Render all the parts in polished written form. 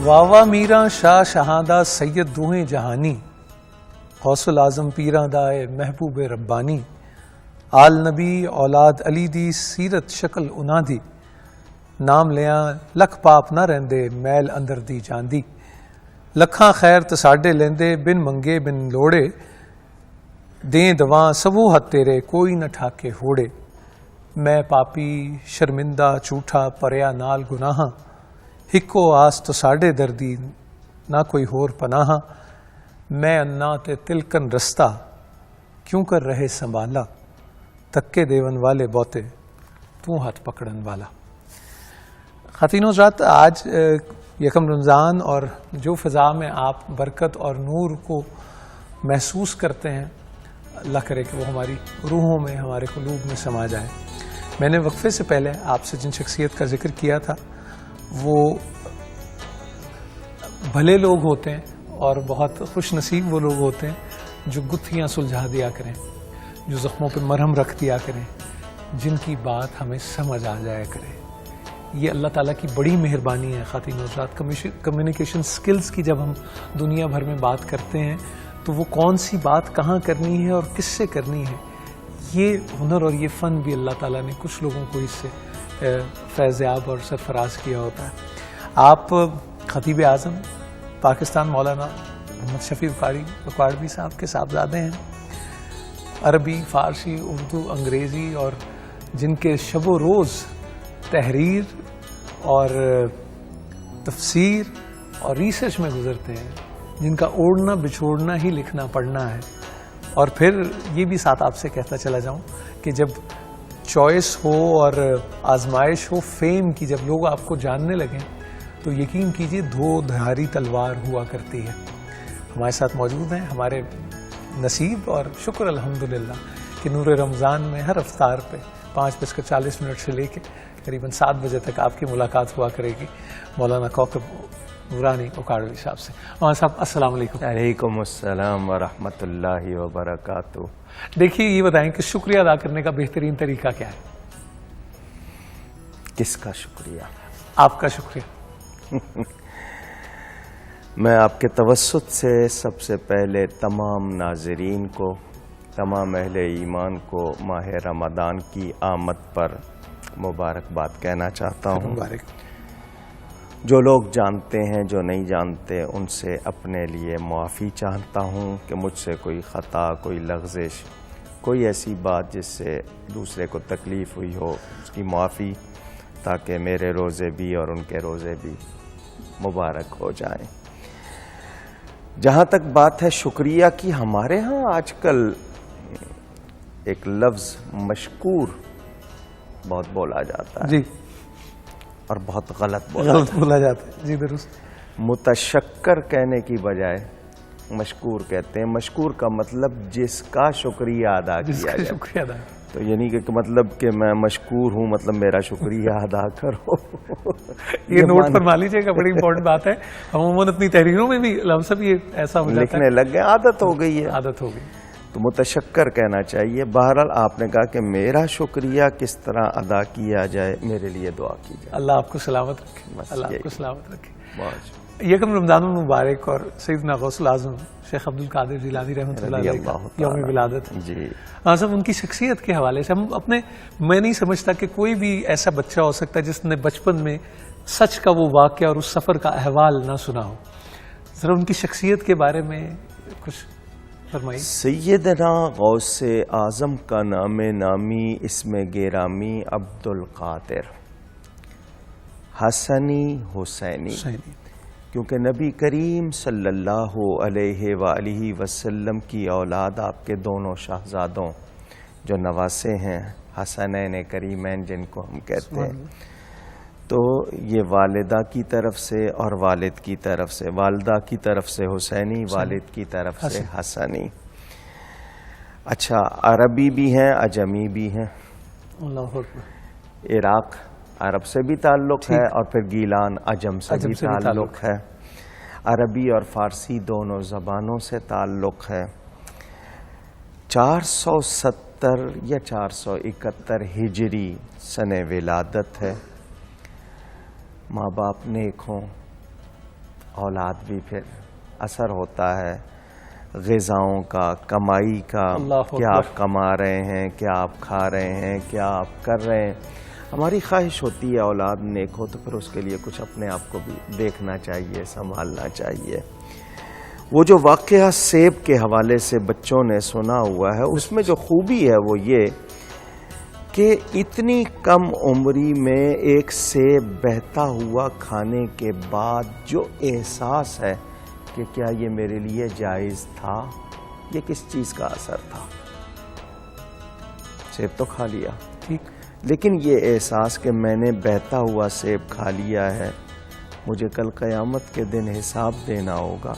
واوا میراں شاہ شہادہ سید دوہیں جہانی، غوث العظم پیراں دائے محبوب ربانی، آل نبی اولاد علی دی سیرت شکل انہاں دی، نام لیاں لکھ پاپ نہ رہندے میل اندر دی جاندی، لکھاں خیر تساڈے لیندے بن منگے بن لوڑے، دیں دواں سبو ہتھ تیرے کوئی نہ ٹھاکے ہوڑے، میں پاپی شرمندہ جھوٹا پریا نال گناہاں، ہکو آس تو ساڈے دردی نہ کوئی ہور پناہاں، میں انا تے تلکن رستہ کیوں کر رہے سنبھالا، تکے دیون والے بوتے تو ہاتھ پکڑن والا۔ خواتین و حضرات، آج یکم رمضان اور جو فضا میں آپ برکت اور نور کو محسوس کرتے ہیں، اللہ کرے کہ وہ ہماری روحوں میں ہمارے قلوب میں سما جائے۔ میں نے وقفے سے پہلے آپ سے جن شخصیت کا ذکر کیا تھا وہ بھلے لوگ ہوتے ہیں اور بہت خوش نصیب وہ لوگ ہوتے ہیں جو گتھیاں سلجھا دیا کریں، جو زخموں پہ مرہم رکھ دیا کریں، جن کی بات ہمیں سمجھ آ جایا کرے۔ یہ اللہ تعالیٰ کی بڑی مہربانی ہے۔ خواتین و حضرات، کمیونیکیشن سکلز کی جب ہم دنیا بھر میں بات کرتے ہیں تو وہ کون سی بات کہاں کرنی ہے اور کس سے کرنی ہے، یہ ہنر اور یہ فن بھی اللہ تعالیٰ نے کچھ لوگوں کو اس سے فیض یاب اور سرفراز کیا ہوتا ہے۔ آپ خطیب اعظم پاکستان مولانا محمد شفیع اکاڑوی صاحب کے صاحبزادے ہیں، عربی، فارسی، اردو، انگریزی، اور جن کے شب و روز تحریر اور تفسیر اور ریسرچ میں گزرتے ہیں، جن کا اوڑھنا بچھوڑنا ہی لکھنا پڑھنا ہے۔ اور پھر یہ بھی ساتھ آپ سے کہتا چلا جاؤں کہ جب چوائس ہو اور آزمائش ہو فیم کی، جب لوگ آپ کو جاننے لگیں تو یقین کیجئے دو دھاری تلوار ہوا کرتی ہے۔ ہمارے ساتھ موجود ہیں ہمارے نصیب، اور شکر الحمدللہ کہ نور رمضان میں ہر افطار پہ 5:40 سے لے کے قریباً 7 بجے تک آپ کی ملاقات ہوا کرے گی مولانا کوکب نورانی اکاڑوی صاحب سے۔ مولانا صاحب السلام علیکم۔ وعلیکم السلام ورحمۃ اللہ وبرکاتہ۔ دیکھیے، یہ بتائیں کہ شکریہ ادا کرنے کا بہترین طریقہ کیا ہے؟ کس کا شکریہ؟ آپ کا شکریہ۔ میں آپ کے توسط سے سب سے پہلے تمام ناظرین کو، تمام اہل ایمان کو ماہ رمضان کی آمد پر مبارکباد کہنا چاہتا ہوں۔ مبارک۔ جو لوگ جانتے ہیں، جو نہیں جانتے، ان سے اپنے لیے معافی چاہتا ہوں کہ مجھ سے کوئی خطا، کوئی لغزش، کوئی ایسی بات جس سے دوسرے کو تکلیف ہوئی ہو، اس کی معافی، تاکہ میرے روزے بھی اور ان کے روزے بھی مبارک ہو جائیں۔ جہاں تک بات ہے شکریہ کی، ہمارے ہاں آج کل ایک لفظ مشکور بہت بولا جاتا ہے، جی، اور بہت غلط بولا جاتا ہے۔ جی درست۔ متشکر کہنے کی بجائے مشکور کہتے ہیں۔ مشکور کا مطلب جس کا شکریہ ادا کیا جائے۔ شکریہ ادا، تو یعنی کہ مطلب کہ میں مشکور ہوں، مطلب میرا شکریہ ادا کرو۔ یہ نوٹ فرما لیجیے گا، بڑی امپورٹنٹ بات ہے۔ عموماً اپنی تحریروں میں بھی لفظ بھی ایسا ہو جاتا ہے، لکھنے لگ گئے، عادت ہو گئی ہے، عادت ہو گئی۔ تو متشکر کہنا چاہیے۔ بہرحال آپ نے کہا کہ میرا شکریہ کس طرح ادا کیا جائے، میرے لیے دعا کیجیے۔ اللہ آپ کو سلامت رکھے، بس اللہ آپ یہی۔ کو سلامت رکھے۔ بہت یکم رمضان المبارک اور سیدنا غوث العظم شیخ عبد القادر جیلانی رحمۃ اللہ علیہ کا یوم ولادت ہے۔ جی صاحب، ان کی شخصیت کے حوالے سے میں نہیں سمجھتا کہ کوئی بھی ایسا بچہ ہو سکتا ہے جس نے بچپن میں سچ کا وہ واقعہ اور اس سفر کا احوال نہ سنا ہو۔ ذرا ان کی شخصیت کے بارے میں کچھ فرمائیے۔ سیدنا غوث اعظم کا نام نامی اسم گرامی عبد القادر حسنی حسینی، کیونکہ نبی کریم صلی اللہ علیہ وآلہ وسلم کی اولاد آپ کے دونوں شہزادوں جو نواسے ہیں حسنین کریمین جن کو ہم کہتے ہیں، تو یہ والدہ کی طرف سے اور والد کی طرف سے، والدہ کی طرف سے حسینی، والد کی طرف سے حسنی۔ اچھا، عربی بھی ہیں، عجمی بھی ہیں۔ اللہ اکبر۔ عراق عرب سے بھی تعلق ہے اور پھر گیلان عجم سے بھی تعلق ہے۔ عربی اور فارسی دونوں زبانوں سے تعلق ہے۔ 470 یا 471 ہجری سن ولادت ہے۔ ماں باپ نیک ہوں، اولاد بھی پھر اثر ہوتا ہے غذاؤں کا، کمائی کا، اللہ کیا اکبر۔ آپ کما رہے ہیں، کیا آپ کھا رہے ہیں، کیا آپ کر رہے ہیں۔ ہماری خواہش ہوتی ہے اولاد نیک ہو تو پھر اس کے لیے کچھ اپنے آپ کو بھی دیکھنا چاہیے، سنبھالنا چاہیے۔ وہ جو واقعہ سیب کے حوالے سے بچوں نے سنا ہوا ہے، اس میں جو خوبی ہے وہ یہ کہ اتنی کم عمری میں ایک سیب بہتا ہوا کھانے کے بعد جو احساس ہے کہ کیا یہ میرے لیے جائز تھا، یہ کس چیز کا اثر تھا؟ سیب تو کھا لیا، ٹھیک، لیکن یہ احساس کہ میں نے بہتا ہوا سیب کھا لیا ہے، مجھے کل قیامت کے دن حساب دینا ہوگا،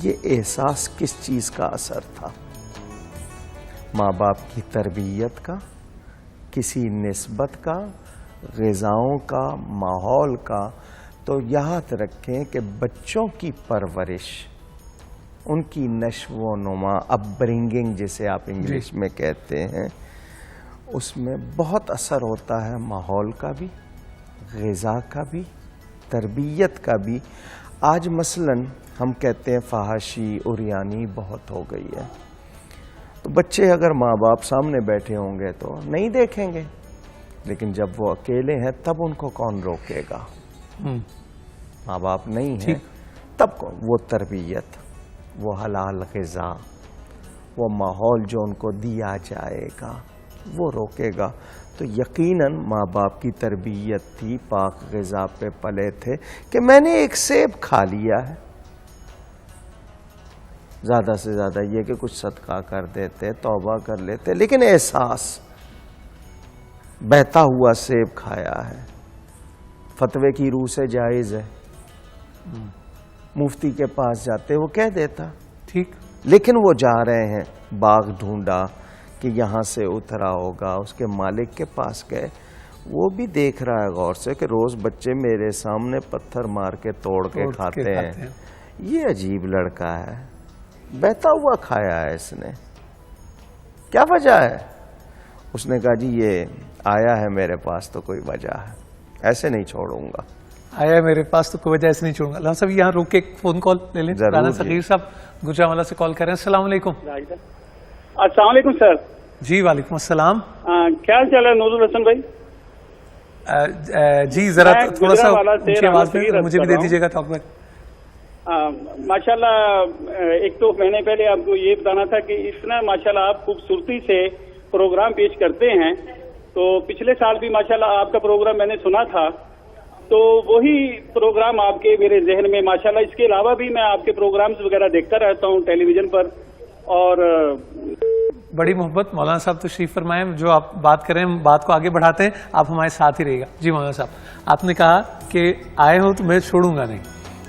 یہ احساس کس چیز کا اثر تھا؟ ماں باپ کی تربیت کا، کسی نسبت کا، غذاؤں کا، ماحول کا۔ تو یاد رکھیں کہ بچوں کی پرورش، ان کی نشو و نما، اپ برنگنگ جسے آپ انگلش میں کہتے ہیں، اس میں بہت اثر ہوتا ہے ماحول کا بھی، غذا کا بھی، تربیت کا بھی۔ آج مثلاً ہم کہتے ہیں فحاشی، عریانی بہت ہو گئی ہے، تو بچے اگر ماں باپ سامنے بیٹھے ہوں گے تو نہیں دیکھیں گے، لیکن جب وہ اکیلے ہیں تب ان کو کون روکے گا؟ ماں باپ نہیں ہیں تب کون؟ وہ تربیت، وہ حلال غذا، وہ ماحول جو ان کو دیا جائے گا وہ روکے گا۔ تو یقیناً ماں باپ کی تربیت تھی، پاک غذا پہ پلے تھے کہ میں نے ایک سیب کھا لیا ہے، زیادہ سے زیادہ یہ کہ کچھ صدقہ کر دیتے، توبہ کر لیتے، لیکن احساس بہتا ہوا سیب کھایا ہے۔ فتوے کی روح سے جائز ہے، مفتی کے پاس جاتے وہ کہہ دیتا، ٹھیک، لیکن وہ جا رہے ہیں، باغ ڈھونڈا کہ یہاں سے اترا ہوگا، اس کے مالک کے پاس گئے، وہ بھی دیکھ رہا ہے غور سے کہ روز بچے میرے سامنے پتھر مار کے توڑ کے کھاتے ہیں، یہ عجیب لڑکا ہے، بہتا ہوا کھایا ہے اس نے، کیا وجہ ہے؟ اس نے کہا جی یہ آیا ہے میرے پاس تو کوئی وجہ ہے، ایسے نہیں چھوڑوں گا۔ آیا ہے میرے پاس تو کوئی وجہ ایسے نہیں چھوڑوں گا۔ اللہ صاحب یہاں روک کے فون کال لے لیں، رانا صغیر صاحب گجرانوالہ سے کال کر رہے ہیں۔ السلام علیکم۔ السلام علیکم سر۔ جی وعلیکم السلام۔ کیا چل رہا ہے نوزل حسن بھائی؟ جی ذرا تھوڑا سا اونچی آواز میں مجھے بھی دے دیجیے گا ٹاک بیک۔ ماشاء اللہ، ایک تو میں نے پہلے آپ کو یہ بتانا تھا کہ اتنا ماشاء اللہ آپ خوبصورتی سے پروگرام پیش کرتے ہیں، تو پچھلے سال بھی ماشاء اللہ آپ کا پروگرام میں نے سنا تھا، تو وہی پروگرام آپ کے میرے ذہن میں ماشاء اللہ۔ اس کے علاوہ بھی میں آپ کے پروگرامز وغیرہ دیکھتا رہتا ہوں ٹیلی ویژن پر، اور بڑی محبت مولانا صاحب تشریف فرمائیں، جو آپ بات کریں بات کو آگے بڑھاتے ہیں، آپ ہمارے ساتھ ہی رہے گا۔ جی مولانا صاحب، آپ نے کہا کہ آئے ہو تو میں چھوڑوں گا نہیں۔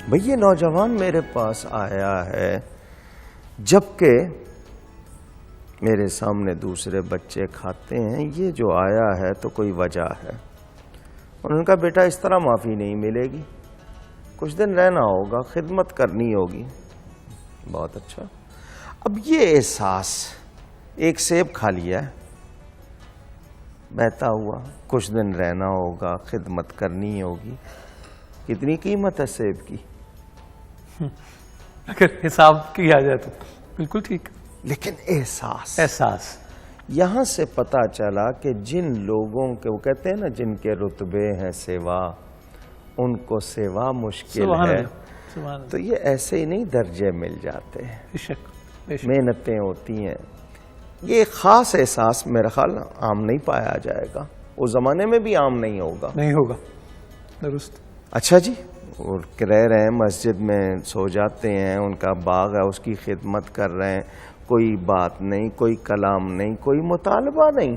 بھئی یہ نوجوان میرے پاس آیا ہے جبکہ میرے سامنے دوسرے بچے کھاتے ہیں، یہ جو آیا ہے تو کوئی وجہ ہے۔ انہوں نے کہا بیٹا اس طرح معافی نہیں ملے گی، کچھ دن رہنا ہوگا، خدمت کرنی ہوگی۔ بہت اچھا۔ اب یہ احساس، ایک سیب کھا لیا ہے بہتا ہوا، کچھ دن رہنا ہوگا، خدمت کرنی ہوگی، کتنی قیمت ہے سیب کی؟ اگر حساب کیا جائے تو بالکل ٹھیک، لیکن احساس یہاں سے پتا چلا کہ جن لوگوں کے، وہ کہتے ہیں نا جن کے رتبے ہیں سیوا، ان کو سیوا مشکل ہے، تو یہ ایسے ہی نہیں درجے مل جاتے، محنتیں ہوتی ہیں۔ یہ خاص احساس میرا خیال عام نہیں پایا جائے گا، اس زمانے میں بھی عام نہیں ہوگا۔ درست۔ اچھا جی، اور رہ رہے ہیں مسجد میں، سو جاتے ہیں، ان کا باغ ہے اس کی خدمت کر رہے ہیں، کوئی بات نہیں، کوئی کلام نہیں، کوئی مطالبہ نہیں،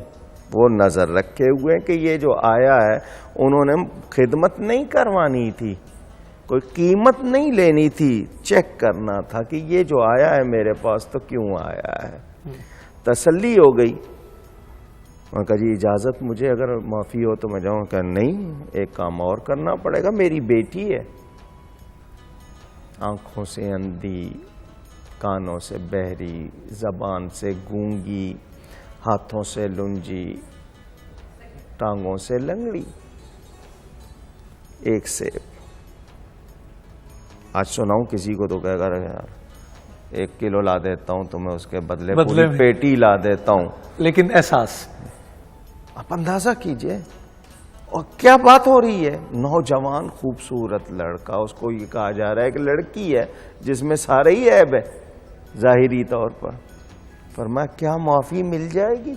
وہ نظر رکھے ہوئے کہ یہ جو آیا ہے انہوں نے خدمت نہیں کروانی تھی، کوئی قیمت نہیں لینی تھی، چیک کرنا تھا کہ یہ جو آیا ہے میرے پاس تو کیوں آیا ہے۔ تسلی ہو گئی۔ میں کہا جی اجازت مجھے اگر معافی ہو تو میں جاؤں؟ کہ نہیں، ایک کام اور کرنا پڑے گا، میری بیٹی ہے، آنکھوں سے اندھی، کانوں سے بہری، زبان سے گونگی، ہاتھوں سے لنجی، ٹانگوں سے لنگڑی، ایک سیب، آج سناؤں کسی کو تو کہے گا یار 1 کلو لا دیتا ہوں تمہیں اس کے بدلے بدلے پوری میں پیٹی لا دیتا ہوں. لیکن احساس آپ اندازہ کیجئے اور کیا بات ہو رہی ہے. نوجوان خوبصورت لڑکا, اس کو یہ کہا جا رہا ہے کہ لڑکی ہے جس میں سارے ہی عیب ہے ظاہری طور پر. فرمایا کیا معافی مل جائے گی؟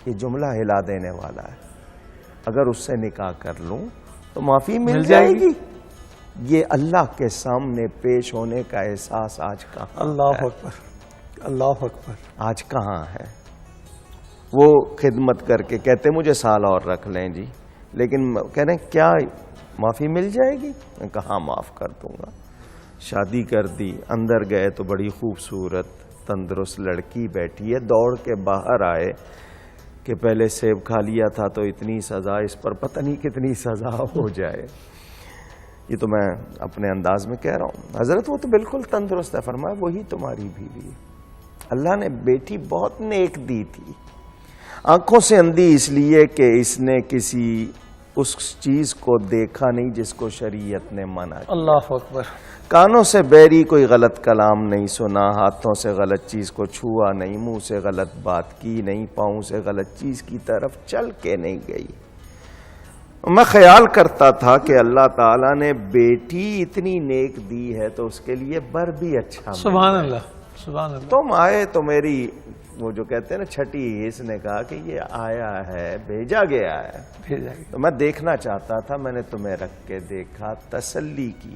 یہ جملہ ہلا دینے والا ہے. اگر اس سے نکاح کر لوں تو معافی مل جائے گی. یہ اللہ کے سامنے پیش ہونے کا احساس آج کہاں؟ اللہ اکبر, اللہ اکبر. آج کہاں ہے؟ وہ خدمت کر کے کہتے مجھے سال اور رکھ لیں جی, لیکن کہہ رہے ہیں کیا معافی مل جائے گی؟ میں کہاں معاف کر دوں گا. شادی کر دی, اندر گئے تو بڑی خوبصورت تندرست لڑکی بیٹھی ہے. دوڑ کے باہر آئے کہ پہلے سیب کھا لیا تھا تو اتنی سزا, اس پر پتہ نہیں کتنی سزا ہو جائے. یہ تو میں اپنے انداز میں کہہ رہا ہوں. حضرت وہ تو بالکل تندرست ہے. فرمایا وہی تمہاری بیوی. اللہ نے بیٹی بہت نیک دی تھی, آنکھوں سے اندھی اس لیے کہ اس نے کسی اس چیز کو دیکھا نہیں جس کو شریعت نے منع کیا. اللہ اکبر. کانوں سے بیری کوئی غلط کلام نہیں سنا, ہاتھوں سے غلط چیز کو چھوا نہیں, منہ سے غلط بات کی نہیں, پاؤں سے غلط چیز کی طرف چل کے نہیں گئی. میں خیال کرتا تھا کہ اللہ تعالیٰ نے بیٹی اتنی نیک دی ہے تو اس کے لیے بر بھی اچھا. سبحان اللہ, سبحان اللہ. تم آئے تو میری وہ جو کہتے ہیں نا چھٹی حص نے کہا کہ یہ آیا ہے, بھیجا گیا ہے. بھیجا گیا. تو میں دیکھنا چاہتا تھا, میں نے تمہیں رکھ کے دیکھا, تسلی کی.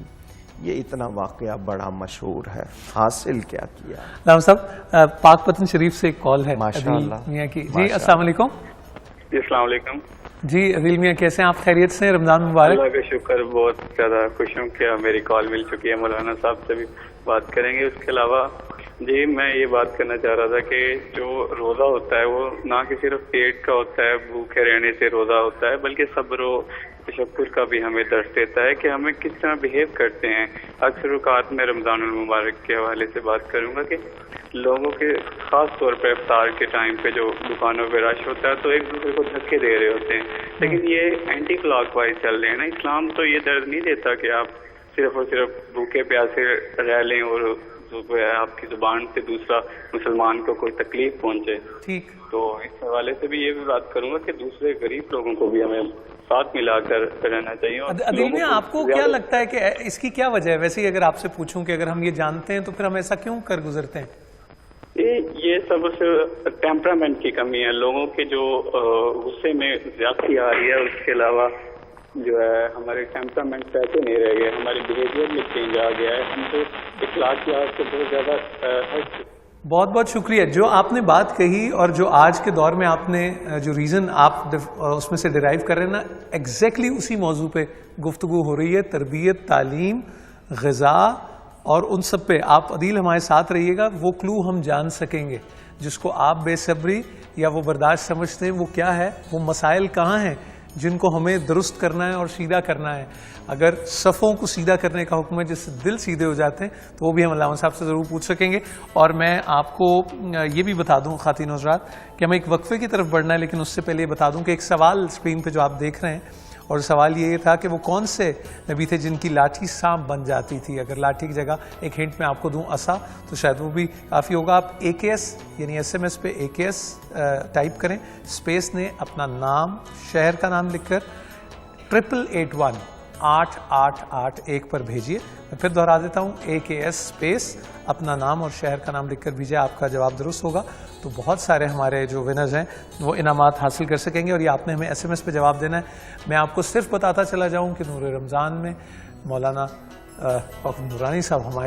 یہ اتنا واقعہ بڑا مشہور ہے, حاصل کیا کیا. رام صاحب, پاک پتن شریف سے ایک کال ہے ماشاءاللہ عدیل میاں کی. جی السلام علیکم. جی السلام علیکم. جی عدیل میاں کیسے ہیں آپ؟ خیریت سے؟ رمضان مبارک. اللہ کا شکر, بہت زیادہ خوش ہوں کہ میری کال مل چکی ہے. مولانا صاحب سے بھی بات کریں گے. اس کے علاوہ جی میں یہ بات کرنا چاہ رہا تھا کہ جو روزہ ہوتا ہے وہ نہ کہ صرف پیٹ کا ہوتا ہے, بھوکے رہنے سے روزہ ہوتا ہے, بلکہ صبر و تشکر کا بھی ہمیں درس دیتا ہے کہ ہمیں کس طرح بہیو کرتے ہیں. اکثر اوقات میں رمضان المبارک کے حوالے سے بات کروں گا کہ لوگوں کے خاص طور پہ افطار کے ٹائم پہ جو دکانوں پہ رش ہوتا ہے تو ایک دوسرے کو دھکے دے رہے ہوتے ہیں, لیکن یہ اینٹی کلاک وائز چل رہے ہیں نا. اسلام تو یہ درد نہیں دیتا کہ آپ صرف اور صرف بھوکے پیاسے رہ لیں اور آپ کی زبان سے دوسرا مسلمان کو کوئی تکلیف پہنچے. ٹھیک. تو اس حوالے سے بھی یہ بھی بات کروں گا کہ دوسرے غریب لوگوں کو بھی ہمیں ساتھ ملا کر رہنا چاہیے. عدیل میاں آپ کو کیا لگتا ہے کہ اس کی کیا وجہ ہے؟ ویسے ہی اگر آپ سے پوچھوں کہ اگر ہم یہ جانتے ہیں تو پھر ہم ایسا کیوں کر گزرتے ہیں؟ یہ سب ٹیمپرامنٹ کی کمی ہے. لوگوں کے جو غصے میں زیادتی آ رہی ہے, اس کے علاوہ جو ہے ہمارے ٹیمپرامنٹ ایسے نہیں رہ گئے, ہمارے بیہیویئر میں چینج آ گیا ہے. ہم تو اخلاقیات سے بہت زیادہ. بہت بہت شکریہ. جو آپ نے بات کہی اور جو آج کے دور میں آپ نے جو ریزن آپ اس میں سے ڈرائیو کر رہے ہیں نا, ایگزیکٹلی اسی موضوع پہ گفتگو ہو رہی ہے. تربیت, تعلیم, غذا اور ان سب پہ آپ عدیل ہمارے ساتھ رہیے گا. وہ کلو ہم جان سکیں گے جس کو آپ بے صبری یا وہ برداشت سمجھتے ہیں وہ کیا ہے, وہ مسائل کہاں ہیں جن کو ہمیں درست کرنا ہے اور سیدھا کرنا ہے. اگر صفوں کو سیدھا کرنے کا حکم ہے جس سے دل سیدھے ہو جاتے ہیں تو وہ بھی ہم علامہ صاحب سے ضرور پوچھ سکیں گے. اور میں آپ کو یہ بھی بتا دوں خواتین و حضرات کہ ہمیں ایک وقفے کی طرف بڑھنا ہے, لیکن اس سے پہلے یہ بتا دوں کہ ایک سوال اسکرین پہ جو آپ دیکھ رہے ہیں, اور سوال یہ تھا کہ وہ کون سے نبی تھے جن کی لاٹھی سانپ بن جاتی تھی. اگر لاٹھی کی جگہ ایک ہنٹ میں آپ کو دوں عصا تو شاید وہ بھی کافی ہوگا. آپ AKS یعنی SMS پہ AKS ٹائپ کریں, اسپیس نے اپنا نام, شہر کا نام لکھ کر 8881 8881 پر بھیجیے. میں پھر دہرا دیتا ہوں, AKS اسپیس اپنا نام اور شہر کا نام لکھ کر بھیجیے. آپ کا جواب درست ہوگا تو بہت سارے ہمارے جو ونرز ہیں وہ انعامات حاصل کر سکیں گے. اور یہ آپ نے ہمیں SMS پہ جواب دینا ہے. میں آپ کو صرف بتاتا چلا جاؤں کہ نور رمضان میں مولانا نورانی صاحب ہمارے